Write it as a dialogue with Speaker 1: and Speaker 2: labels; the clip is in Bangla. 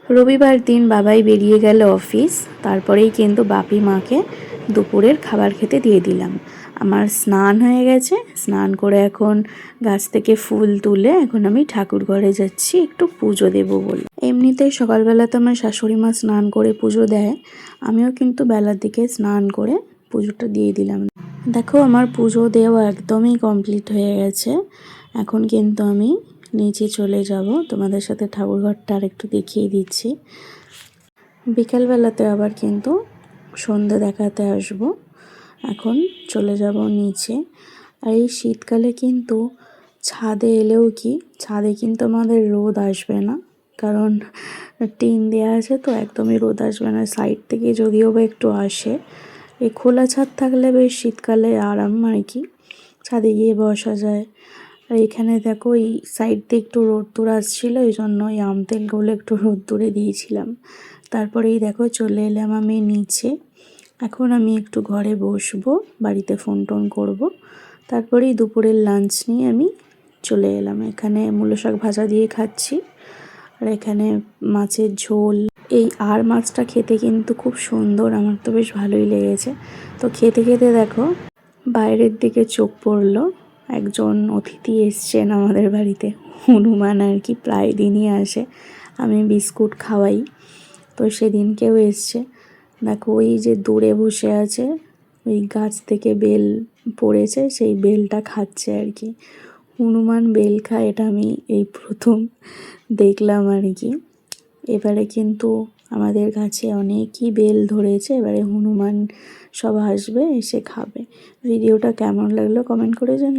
Speaker 1: রবিবার দিন বাবাই বেরিয়ে গেল অফিস, তারপরেই কিন্তু বাপি মাকে দুপুরের খাবার খেতে দিয়ে দিলাম। আমার স্নান হয়ে গেছে, স্নান করে এখন গাছ থেকে ফুল তুলে এখন আমি ঠাকুর ঘরে যাচ্ছি একটু পুজো দেবো বলে। এমনিতেই সকালবেলা তো আমার শাশুড়ি মা স্নান করে পুজো দেয়, আমিও কিন্তু বেলার দিকে স্নান করে পুজোটা দিয়ে দিলাম। দেখো আমার পুজো দেওয়া একদমই কমপ্লিট হয়ে গেছে। এখন কিন্তু আমি নিচে চলে যাব, তোমাদের সাথে ঠাকুরঘরটা আর একটু দেখিয়ে দিচ্ছি। বিকালবেলাতে আবার কিন্তু সন্ধ্যা দেখাতে আসব। এখন চলে যাব নিচে। আর এই শীতকালে কিন্তু ছাদে এলেও কি, ছাদে কিন্তু আমাদের রোদ আসবে না, কারণ টিন দেওয়া আছে তো একদমই রোদ আসবে না। সাইড থেকে যদিও বা একটু আসে, এই খোলা ছাদ থাকলে বেশ শীতকালে আরাম আর কি, ছাদে গিয়ে বসা যায়। আর এখানে দেখো এই সাইড দিয়ে একটু রোদ্দুর আসছিলো, এই জন্য এই আম তেলগুলো একটু রোদ্দুরে দিয়েছিলাম। তারপরেই দেখো চলে এলাম আমি নিচে। এখন আমি একটু ঘরে বসবো, বাড়িতে ফোন টোন করবো, তারপরেই দুপুরের লাঞ্চ নিয়ে আমি চলে এলাম। এখানে মূলো শাক ভাজা দিয়ে খাচ্ছি, আর এখানে মাছের ঝোল। এই আর মাছটা খেতে কিন্তু খুব সুন্দর, আমার তো বেশ ভালোই লেগেছে। তো খেতে খেতে দেখো বাইরের দিকে চোখ পড়লো, একজন অতিথি এসছেন আমাদের বাড়িতে। হনুমান আর কি প্রায় দিনই আসে, আমি বিস্কুট খাওয়াই, তো সেদিনকেও এসছে। দেখো ওই যে দূরে বসে আছে, ওই গাছ থেকে বেল পড়েছে, সেই বেলটা খাচ্ছে আর কি। হনুমান বেল খায়, এটা আমি এই প্রথম দেখলাম আর কি। এবারে কিন্তু আমাদের গাছে অনেকই বেল ধরেছে, এবারে হনুমান সব আসবে, এসে খাবে। ভিডিওটা কেমন লাগলো কমেন্ট করে জানিও।